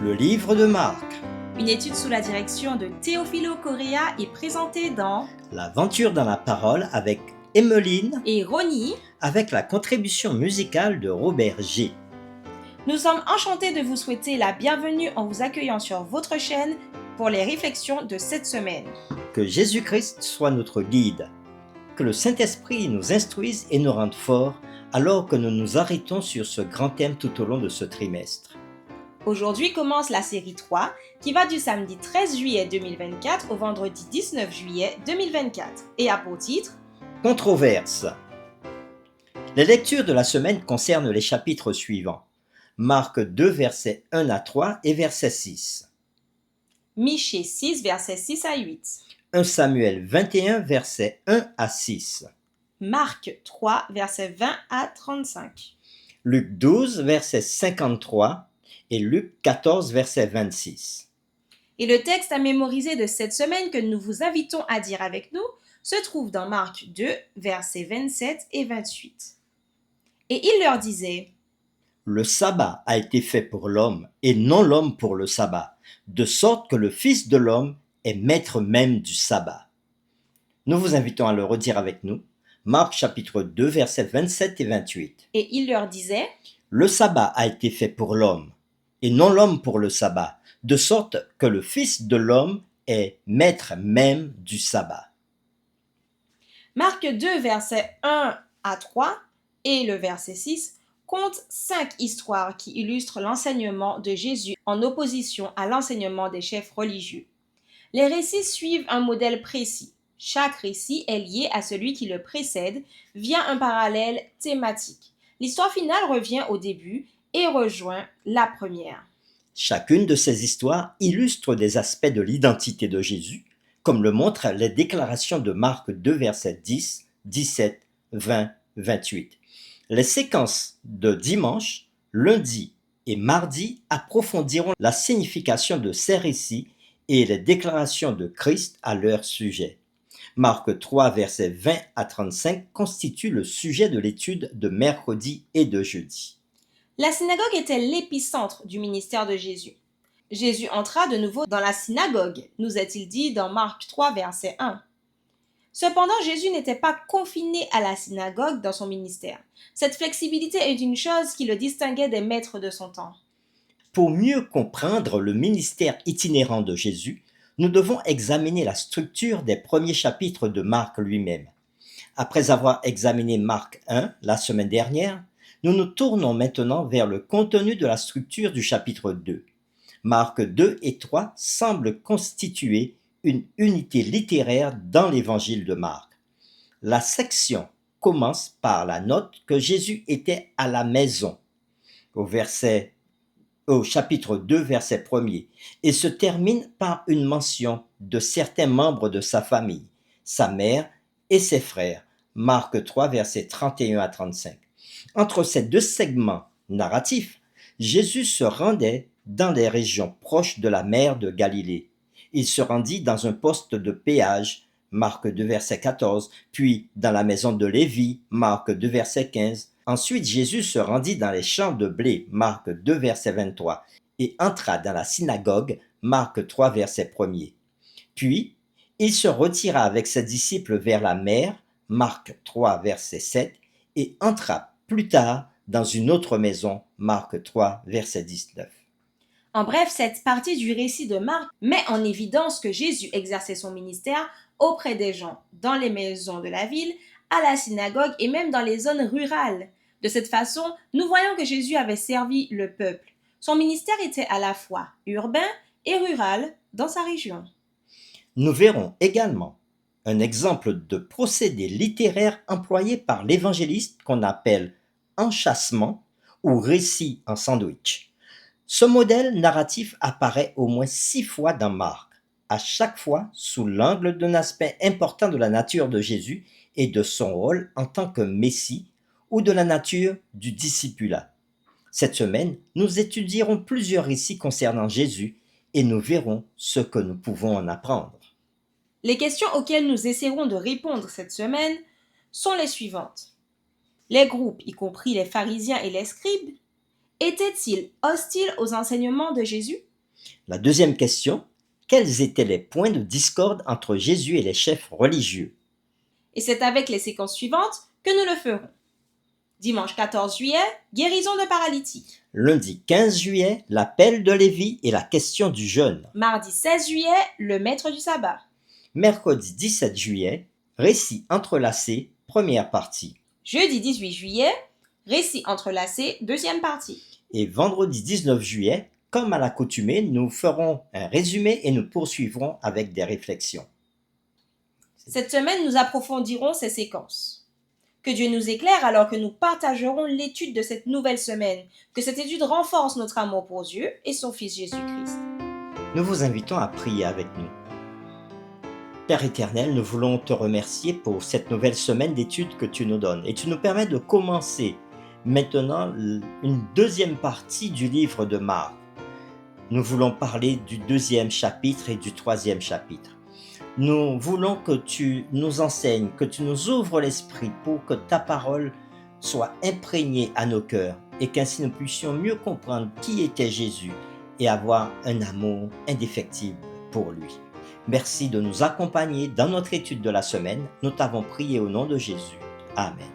Le livre de Marc, Une étude sous la direction de Teofilo Correa est présentée dans l'aventure dans la parole avec Emmeline, et Ronnie. avec la contribution musicale de Robert G. Nous sommes enchantés de vous souhaiter la bienvenue en vous accueillant sur votre chaîne pour les réflexions de cette semaine. Que Jésus-Christ soit notre guide. Que le Saint-Esprit nous instruise et nous rende forts alors que nous nous arrêtons sur ce grand thème tout au long de ce trimestre. Aujourd'hui commence la série 3 qui va du samedi 13 juillet 2024 au vendredi 19 juillet 2024 et a pour titre Controverse. Les lectures de la semaine concernent les chapitres suivants. Marc 2, versets 1 à 3 et verset 6. Michée 6, versets 6 à 8. 1 Samuel 21, versets 1 à 6. Marc 3, versets 20 à 35. Luc 12, verset 53 et Luc 14, verset 26. Et le texte à mémoriser de cette semaine que nous vous invitons à dire avec nous se trouve dans Marc 2, versets 27 et 28. Et il leur disait : Le sabbat a été fait pour l'homme et non l'homme pour le sabbat, de sorte que le Fils de l'homme est maître même du sabbat. Nous vous invitons à le redire avec nous. Marc chapitre 2, versets 27 et 28. Et il leur disait : Le sabbat a été fait pour l'homme et non l'homme pour le sabbat, de sorte que le Fils de l'homme est maître même du sabbat. Marc 2, versets 1 à 3 et le verset 6 comptent 5 histoires qui illustrent l'enseignement de Jésus en opposition à l'enseignement des chefs religieux. Les récits suivent un modèle précis. Chaque récit est lié à celui qui le précède via un parallèle thématique. L'histoire finale revient au début et rejoint la première. Chacune de ces histoires illustre des aspects de l'identité de Jésus, comme le montrent les déclarations de Marc 2, versets 10, 17, 20, 28. Les séquences de dimanche, lundi et mardi approfondiront la signification de ces récits et les déclarations de Christ à leur sujet. Marc 3, versets 20 à 35 constitue le sujet de l'étude de mercredi et de jeudi. La synagogue était l'épicentre du ministère de Jésus. Jésus entra de nouveau dans la synagogue, nous est-il dit dans Marc 3, verset 1. Cependant, Jésus n'était pas confiné à la synagogue dans son ministère. Cette flexibilité est une chose qui le distinguait des maîtres de son temps. Pour mieux comprendre le ministère itinérant de Jésus, nous devons examiner la structure des premiers chapitres de Marc lui-même. Après avoir examiné Marc 1 la semaine dernière, nous nous tournons maintenant vers le contenu de la structure du chapitre 2. Marc 2 et 3 semblent constituer une unité littéraire dans l'évangile de Marc. La section commence par la note que Jésus était à la maison, au chapitre 2, verset 1er, et se termine par une mention de certains membres de sa famille, sa mère et ses frères, Marc 3, versets 31 à 35. Entre ces deux segments narratifs, Jésus se rendait dans les régions proches de la mer de Galilée. Il se rendit dans un poste de péage, Marc 2, verset 14, puis dans la maison de Lévi, Marc 2, verset 15. Ensuite, Jésus se rendit dans les champs de blé, Marc 2, verset 23, et entra dans la synagogue, Marc 3, verset 1er. Puis, il se retira avec ses disciples vers la mer, Marc 3, verset 7, et entra plus tard dans une autre maison, Marc 3, verset 19. En bref, cette partie du récit de Marc met en évidence que Jésus exerçait son ministère auprès des gens, dans les maisons de la ville, à la synagogue et même dans les zones rurales. De cette façon, nous voyons que Jésus avait servi le peuple. Son ministère était à la fois urbain et rural dans sa région. Nous verrons également un exemple de procédé littéraire employé par l'évangéliste qu'on appelle enchâssement ou récit en sandwich. Ce modèle narratif apparaît au moins 6 fois dans Marc, à chaque fois sous l'angle d'un aspect important de la nature de Jésus et de son rôle en tant que Messie ou de la nature du discipulat. Cette semaine, nous étudierons plusieurs récits concernant Jésus et nous verrons ce que nous pouvons en apprendre. Les questions auxquelles nous essaierons de répondre cette semaine sont les suivantes. Les groupes, y compris les pharisiens et les scribes, étaient-ils hostiles aux enseignements de Jésus ? La deuxième question, quels étaient les points de discorde entre Jésus et les chefs religieux? Et c'est avec les séquences suivantes que nous le ferons. Dimanche 14 juillet, guérison de paralytique. Lundi 15 juillet, l'appel de Lévi et la question du jeûne. Mardi 16 juillet, le maître du sabbat. Mercredi 17 juillet, récit entrelacé, première partie. Jeudi 18 juillet, récit entrelacé, deuxième partie. Et vendredi 19 juillet, comme à l'accoutumée, nous ferons un résumé et nous poursuivrons avec des réflexions. Cette semaine, nous approfondirons ces séquences. Que Dieu nous éclaire alors que nous partagerons l'étude de cette nouvelle semaine, que cette étude renforce notre amour pour Dieu et son Fils Jésus-Christ. Nous vous invitons à prier avec nous. Père éternel, nous voulons te remercier pour cette nouvelle semaine d'études que tu nous donnes. Et tu nous permets de commencer maintenant une deuxième partie du livre de Marc. Nous voulons parler du 2e chapitre et du 3e chapitre. Nous voulons que tu nous enseignes, que tu nous ouvres l'esprit pour que ta parole soit imprégnée à nos cœurs et qu'ainsi nous puissions mieux comprendre qui était Jésus et avoir un amour indéfectible pour lui. Merci de nous accompagner dans notre étude de la semaine. Nous t'avons prié au nom de Jésus. Amen.